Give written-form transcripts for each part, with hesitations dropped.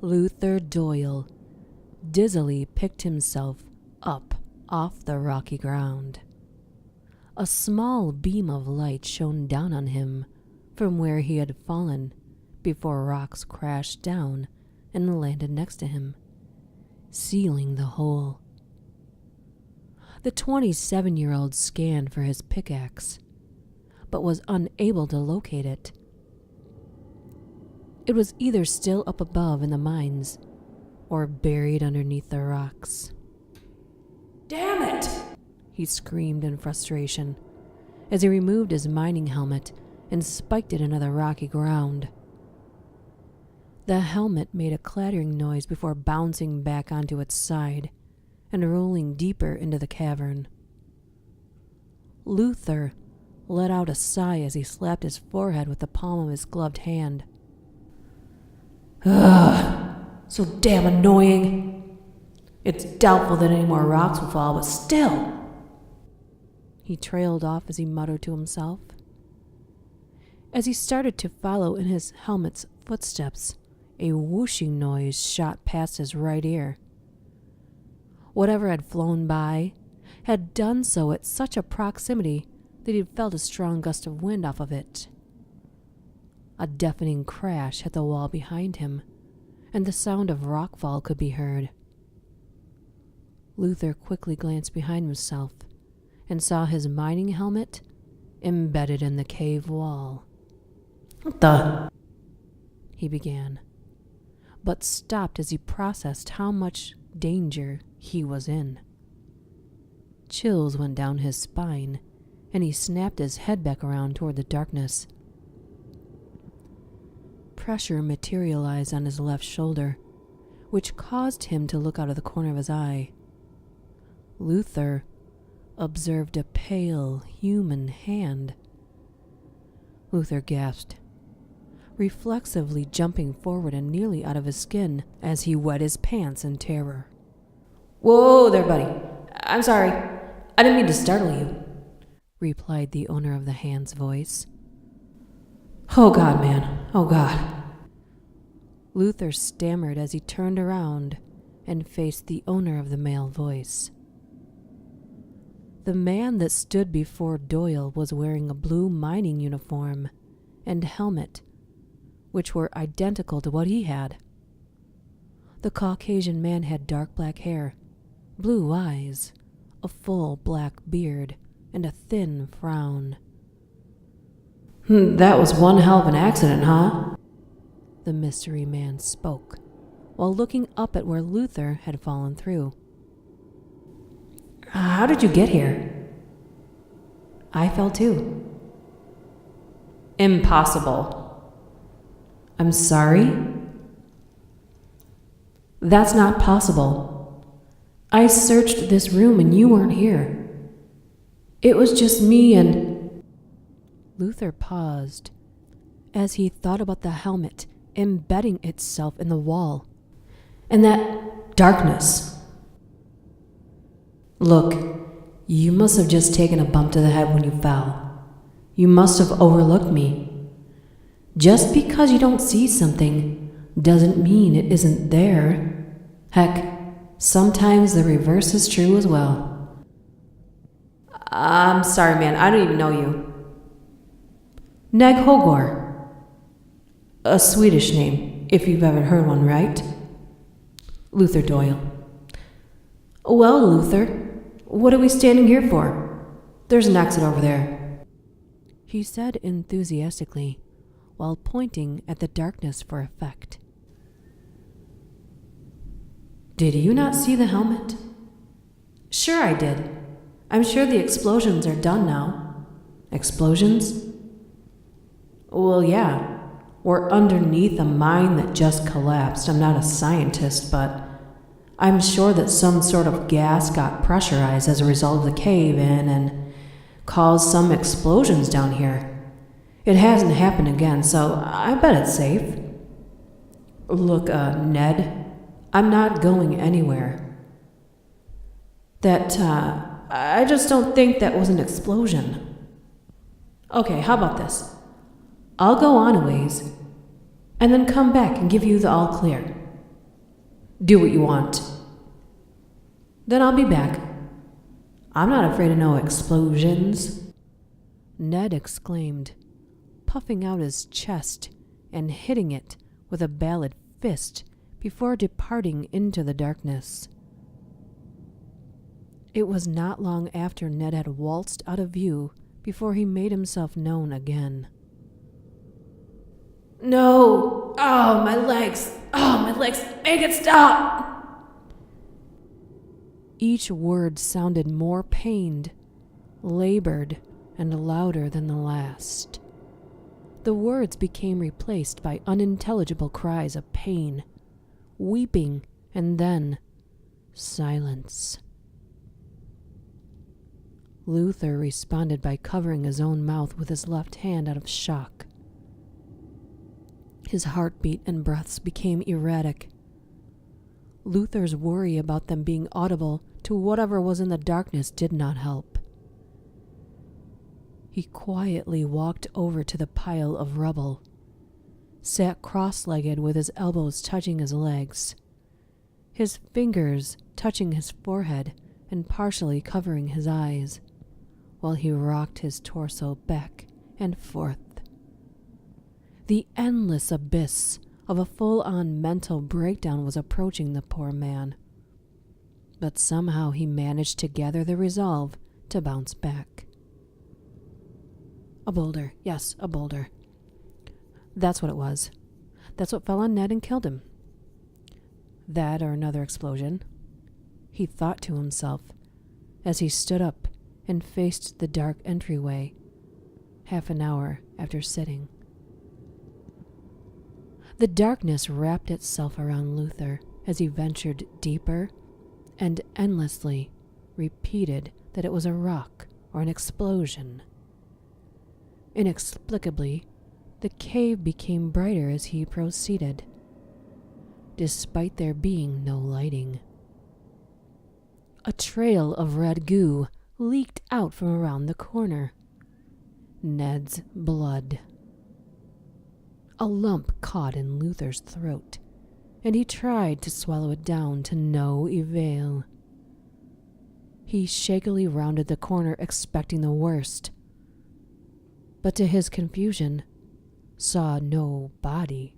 Luther Doyle dizzily picked himself up off the rocky ground. A small beam of light shone down on him from where he had fallen before rocks crashed down and landed next to him, sealing the hole. The 27-year-old scanned for his pickaxe, but was unable to locate it. It was either still up above in the mines or buried underneath the rocks. Damn it! He screamed in frustration as he removed his mining helmet and spiked it into the rocky ground. The helmet made a clattering noise before bouncing back onto its side and rolling deeper into the cavern. Luther let out a sigh as he slapped his forehead with the palm of his gloved hand. Ugh, so damn annoying. It's doubtful that any more rocks will fall, but still. He trailed off as he muttered to himself. As he started to follow in his helmet's footsteps, a whooshing noise shot past his right ear. Whatever had flown by had done so at such a proximity that he felt a strong gust of wind off of it. A deafening crash hit the wall behind him, and the sound of rockfall could be heard. Luther quickly glanced behind himself and saw his mining helmet embedded in the cave wall. What the? He began, but stopped as he processed how much danger he was in. Chills went down his spine, and he snapped his head back around toward the darkness. Pressure materialized on his left shoulder, which caused him to look out of the corner of his eye. Luther observed a pale human hand. Luther gasped, reflexively jumping forward and nearly out of his skin as he wet his pants in terror. Whoa there, buddy. I'm sorry. I didn't mean to startle you, replied the owner of the hand's voice. Oh God, man. Oh God. Luther stammered as he turned around and faced the owner of the male voice. The man that stood before Doyle was wearing a blue mining uniform and helmet, which were identical to what he had. The Caucasian man had dark black hair, blue eyes, a full black beard, and a thin frown. That was one hell of an accident, huh? The mystery man spoke, while looking up at where Luther had fallen through. How did you get here? I fell too. Impossible. I'm sorry? That's not possible. I searched this room and you weren't here. It was just me and... Luther paused as he thought about the helmet embedding itself in the wall. And that darkness. Look, you must have just taken a bump to the head when you fell. You must have overlooked me. Just because you don't see something doesn't mean it isn't there. Heck, sometimes the reverse is true as well. I'm sorry, man. I don't even know you. Neg Hogor. A Swedish name, if you've ever heard one, right? Luther Doyle. Well, Luther, what are we standing here for? There's an exit over there, he said enthusiastically, while pointing at the darkness for effect. Did you not see the helmet? Sure I did. I'm sure the explosions are done now. Explosions? Well, yeah. We're underneath a mine that just collapsed. I'm not a scientist, but I'm sure that some sort of gas got pressurized as a result of the cave-in and caused some explosions down here. It hasn't happened again, so I bet it's safe. Look, Ned, I'm not going anywhere. I just don't think that was an explosion. Okay, how about this? I'll go on a ways, and then come back and give you the all clear. Do what you want. Then I'll be back. I'm not afraid of no explosions. Ned exclaimed, puffing out his chest and hitting it with a ballad fist before departing into the darkness. It was not long after Ned had waltzed out of view before he made himself known again. No! Oh, my legs! Oh, my legs! Make it stop! Each word sounded more pained, labored, and louder than the last. The words became replaced by unintelligible cries of pain, weeping, and then silence. Luther responded by covering his own mouth with his left hand out of shock. His heartbeat and breaths became erratic. Luther's worry about them being audible to whatever was in the darkness did not help. He quietly walked over to the pile of rubble, sat cross-legged with his elbows touching his legs, his fingers touching his forehead and partially covering his eyes, while he rocked his torso back and forth. The endless abyss of a full-on mental breakdown was approaching the poor man, but somehow he managed to gather the resolve to bounce back. A boulder, yes, a boulder. That's what it was. That's what fell on Ned and killed him. That or another explosion, he thought to himself as he stood up and faced the dark entryway, half an hour after sitting. The darkness wrapped itself around Luther as he ventured deeper and endlessly repeated that it was a rock or an explosion. Inexplicably, the cave became brighter as he proceeded, despite there being no lighting. A trail of red goo leaked out from around the corner. Ned's blood. A lump caught in Luther's throat, and he tried to swallow it down to no avail. He shakily rounded the corner, expecting the worst, but to his confusion, saw no body.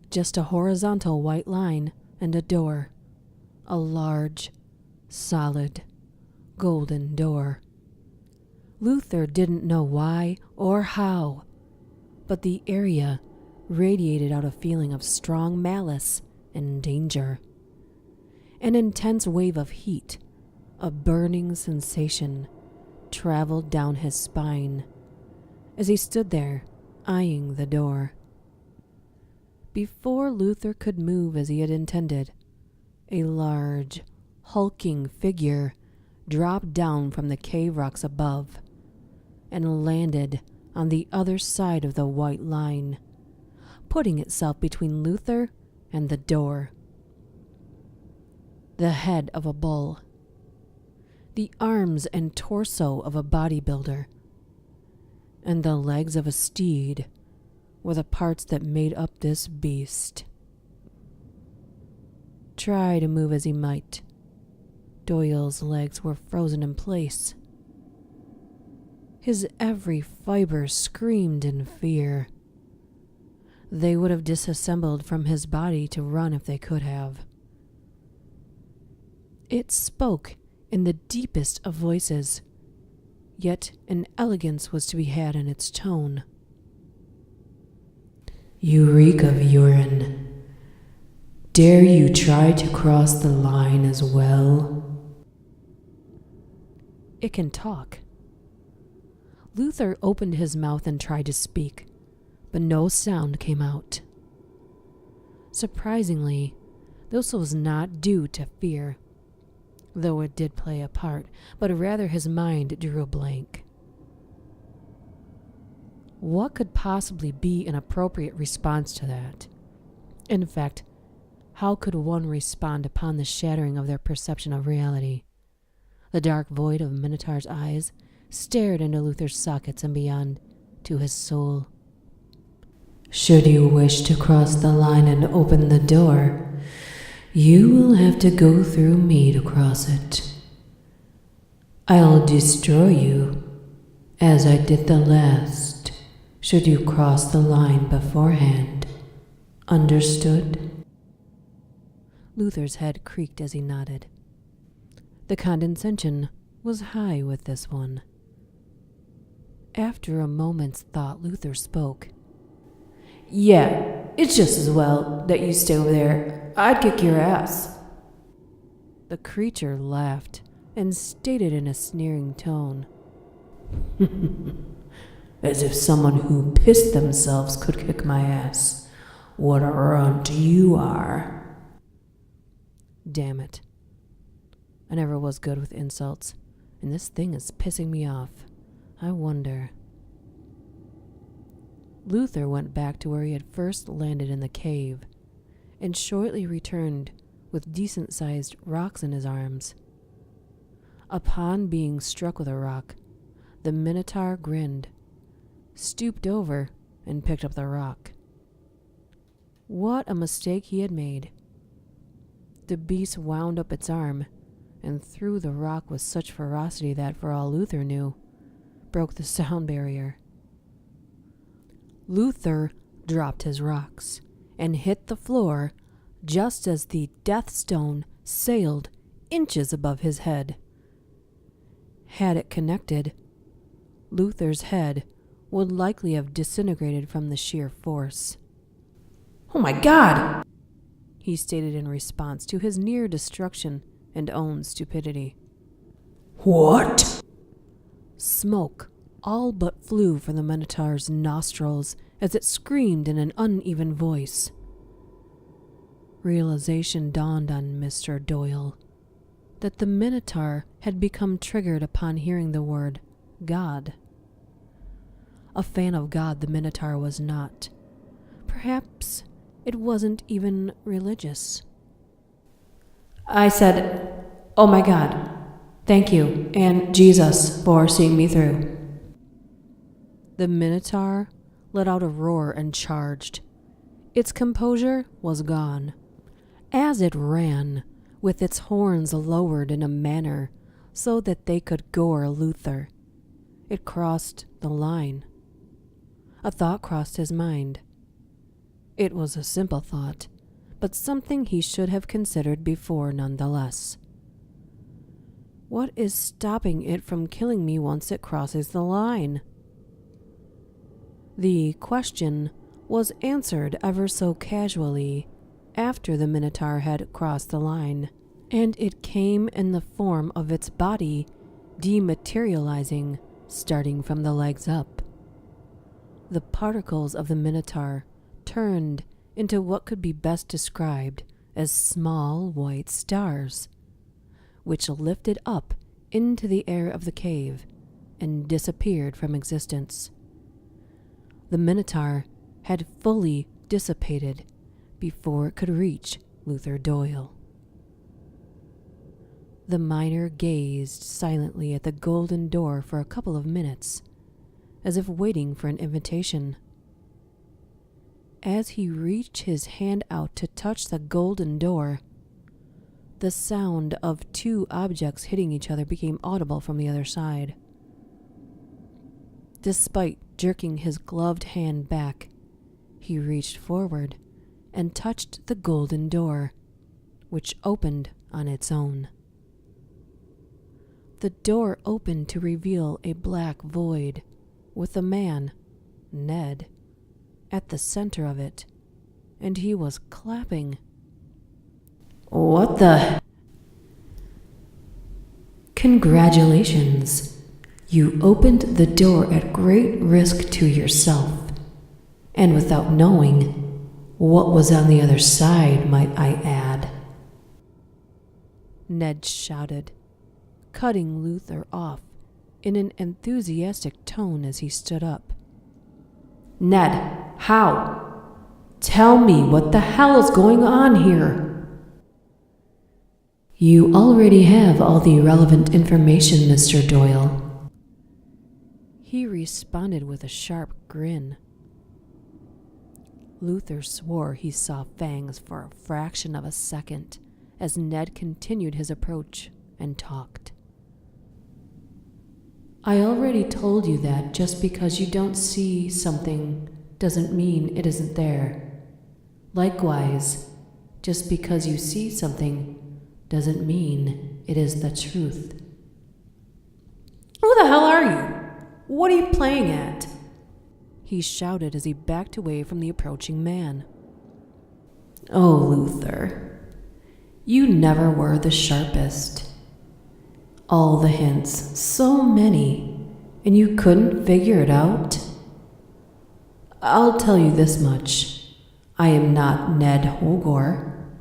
Just a horizontal white line and a door, a large, solid, golden door. Luther didn't know why or how, but the area radiated out a feeling of strong malice and danger. An intense wave of heat, a burning sensation, traveled down his spine as he stood there, eyeing the door. Before Luther could move as he had intended, a large, hulking figure dropped down from the cave rocks above and landed on the other side of the white line, putting itself between Luther and the door. The head of a bull, the arms and torso of a bodybuilder, and the legs of a steed were the parts that made up this beast. Try to move as he might, Doyle's legs were frozen in place. His every fiber screamed in fear. They would have disassembled from his body to run if they could have. It spoke in the deepest of voices, yet an elegance was to be had in its tone. You reek of urine. Dare you try to cross the line as well? It can talk. Luther opened his mouth and tried to speak, but no sound came out. Surprisingly, this was not due to fear, though it did play a part, but rather his mind drew a blank. What could possibly be an appropriate response to that? In fact, how could one respond upon the shattering of their perception of reality? The dark void of Minotaur's eyes stared into Luther's sockets and beyond, to his soul. Should you wish to cross the line and open the door, you will have to go through me to cross it. I'll destroy you, as I did the last, should you cross the line beforehand. Understood? Luther's head creaked as he nodded. The condescension was high with this one. After a moment's thought, Luther spoke. Yeah, it's just as well that you stay over there. I'd kick your ass. The creature laughed and stated in a sneering tone. As if someone who pissed themselves could kick my ass. What a runt you are. Damn it. I never was good with insults, and this thing is pissing me off. I wonder. Luther went back to where he had first landed in the cave, and shortly returned with decent-sized rocks in his arms. Upon being struck with a rock, the Minotaur grinned, stooped over, and picked up the rock. What a mistake he had made. The beast wound up its arm and threw the rock with such ferocity that, for all Luther knew, broke the sound barrier. Luther dropped his rocks and hit the floor just as the death stone sailed inches above his head. Had it connected, Luther's head would likely have disintegrated from the sheer force. Oh my God! He stated in response to his near destruction and own stupidity. What? Smoke all but flew from the Minotaur's nostrils as it screamed in an uneven voice. Realization dawned on Mr. Doyle that the Minotaur had become triggered upon hearing the word God. A fan of God the Minotaur was not. Perhaps it wasn't even religious. I said, oh my God, thank you, and Jesus, for seeing me through. The Minotaur let out a roar and charged. Its composure was gone. As it ran, with its horns lowered in a manner so that they could gore Luther, it crossed the line. A thought crossed his mind. It was a simple thought, but something he should have considered before nonetheless. What is stopping it from killing me once it crosses the line? The question was answered ever so casually after the Minotaur had crossed the line, and it came in the form of its body dematerializing, starting from the legs up. The particles of the Minotaur turned into what could be best described as small white stars, which lifted up into the air of the cave and disappeared from existence. The Minotaur had fully dissipated before it could reach Luther Doyle. The miner gazed silently at the golden door for a couple of minutes, as if waiting for an invitation. As he reached his hand out to touch the golden door, the sound of two objects hitting each other became audible from the other side. Despite jerking his gloved hand back, he reached forward and touched the golden door, which opened on its own. The door opened to reveal a black void with a man, Ned, at the center of it, and he was clapping. What the? Congratulations. You opened the door at great risk to yourself, and without knowing what was on the other side, might I add. Ned shouted, cutting Luther off in an enthusiastic tone as he stood up. Ned, how? Tell me what the hell is going on here? You already have all the relevant information, Mr. Doyle. He responded with a sharp grin. Luther swore he saw fangs for a fraction of a second as Ned continued his approach and talked. I already told you that just because you don't see something doesn't mean it isn't there. Likewise, just because you see something doesn't mean it is the truth. Who the hell are you? What are you playing at? He shouted as he backed away from the approaching man. Oh, Luther, you never were the sharpest. All the hints, so many, and you couldn't figure it out? I'll tell you this much. I am not Ned Hogor,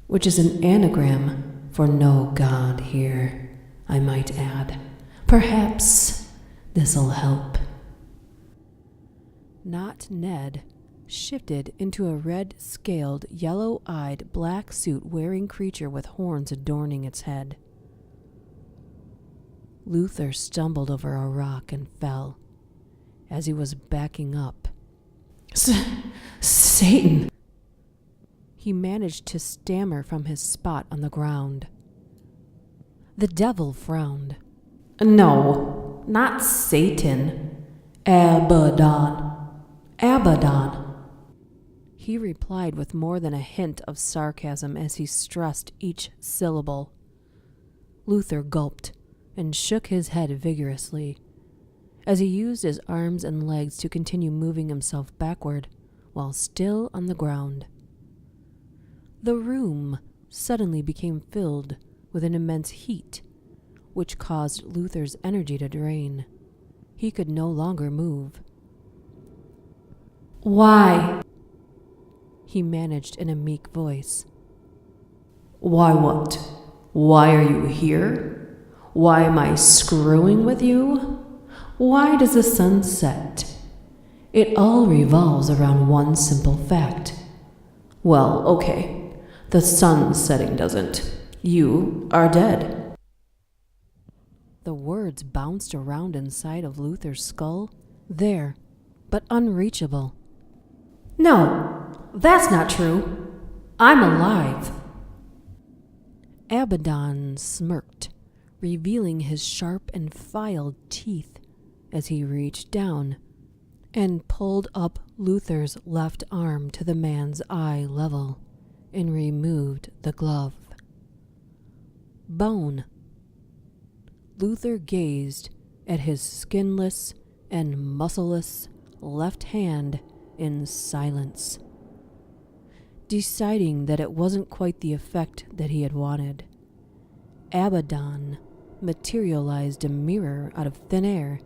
which is an anagram for no god here, I might add. Perhaps this'll help. Not Ned shifted into a red-scaled, yellow-eyed, black suit-wearing creature with horns adorning its head. Luther stumbled over a rock and fell. As he was backing up, Satan! He managed to stammer from his spot on the ground. The devil frowned. No, not Satan. Abaddon. Abaddon. He replied with more than a hint of sarcasm as he stressed each syllable. Luther gulped and shook his head vigorously as he used his arms and legs to continue moving himself backward while still on the ground. The room suddenly became filled with an immense heat, which caused Luther's energy to drain. He could no longer move. Why? He managed in a meek voice. Why what? Why are you here? Why am I screwing with you? Why does the sun set? It all revolves around one simple fact. Well, okay, the sun's setting doesn't. You are dead. The words bounced around inside of Luther's skull, there, but unreachable. No, that's not true. I'm alive. Abaddon smirked, revealing his sharp and filed teeth as he reached down and pulled up Luther's left arm to the man's eye level and removed the glove. Bone. Luther gazed at his skinless and muscleless left hand in silence, deciding that it wasn't quite the effect that he had wanted. Abaddon materialized a mirror out of thin air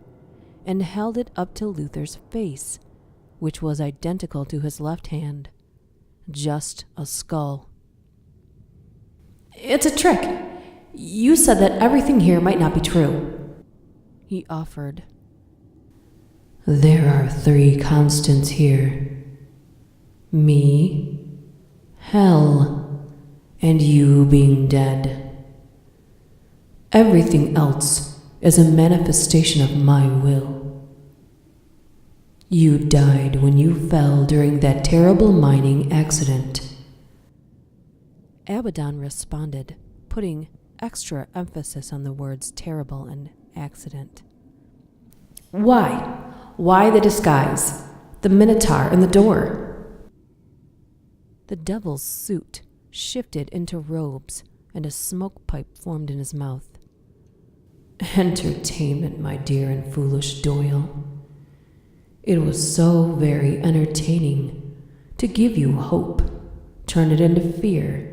and held it up to Luther's face, which was identical to his left hand, just a skull. It's a trick. You said that everything here might not be true, he offered. There are 3 constants here. Me, hell, and you being dead. Everything else is a manifestation of my will. You died when you fell during that terrible mining accident. Abaddon responded, putting extra emphasis on the words terrible and accident. Why? Why the disguise? The Minotaur and the door? The devil's suit shifted into robes, and a smoke pipe formed in his mouth. Entertainment, my dear and foolish Doyle. It was so very entertaining to give you hope, turn it into fear,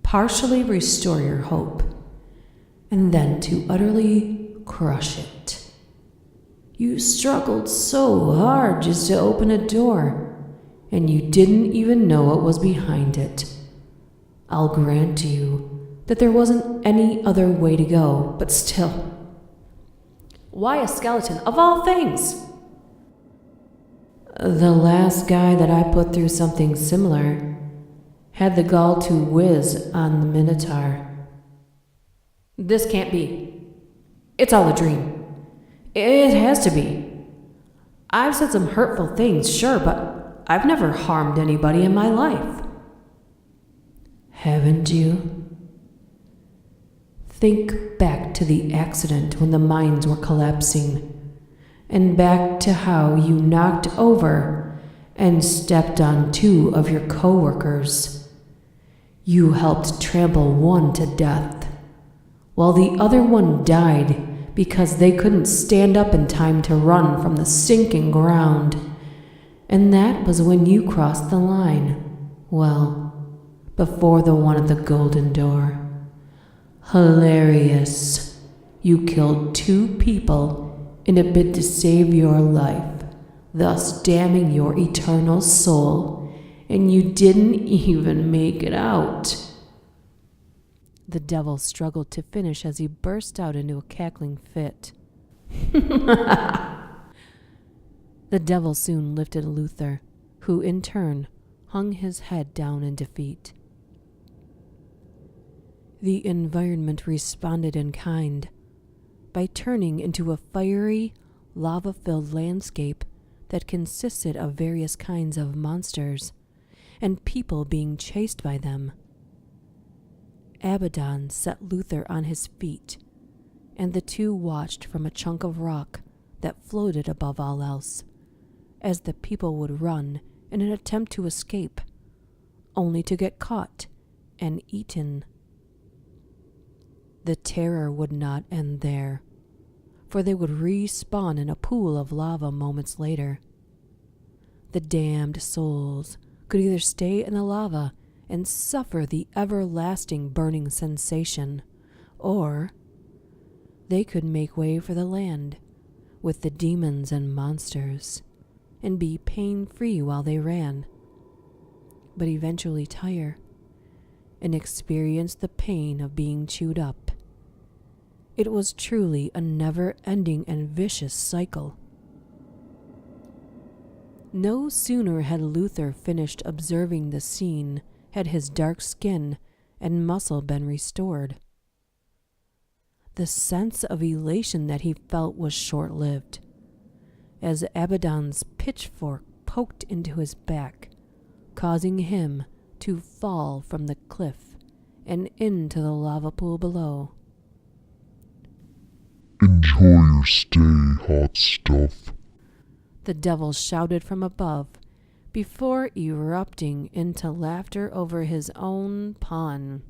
partially restore your hope, and then to utterly crush it. You struggled so hard just to open a door, and you didn't even know what was behind it. I'll grant you that there wasn't any other way to go, but still. Why a skeleton, of all things? The last guy that I put through something similar had the gall to whiz on the Minotaur. This can't be. It's all a dream. It has to be. I've said some hurtful things, sure, but I've never harmed anybody in my life. Haven't you? Think back to the accident when the mines were collapsing, and back to how you knocked over and stepped on 2 of your co-workers. You helped trample one to death, while the other one died because they couldn't stand up in time to run from the sinking ground. And that was when you crossed the line. Well, before the one at the golden door. Hilarious. You killed 2 people in a bid to save your life, thus damning your eternal soul, and you didn't even make it out. The devil struggled to finish as he burst out into a cackling fit. The devil soon lifted Luther, who in turn hung his head down in defeat. The environment responded in kind by turning into a fiery, lava-filled landscape that consisted of various kinds of monsters and people being chased by them. Abaddon set Luther on his feet, and the 2 watched from a chunk of rock that floated above all else, as the people would run in an attempt to escape, only to get caught and eaten. The terror would not end there, for they would respawn in a pool of lava moments later. The damned souls could either stay in the lava and suffer the everlasting burning sensation, or they could make way for the land with the demons and monsters and be pain-free while they ran, but eventually tire and experience the pain of being chewed up. It was truly a never-ending and vicious cycle. No sooner had Luther finished observing the scene had his dark skin and muscle been restored. The sense of elation that he felt was short-lived, as Abaddon's pitchfork poked into his back, causing him to fall from the cliff and into the lava pool below. Enjoy your stay, hot stuff. The devil shouted from above, before erupting into laughter over his own pun.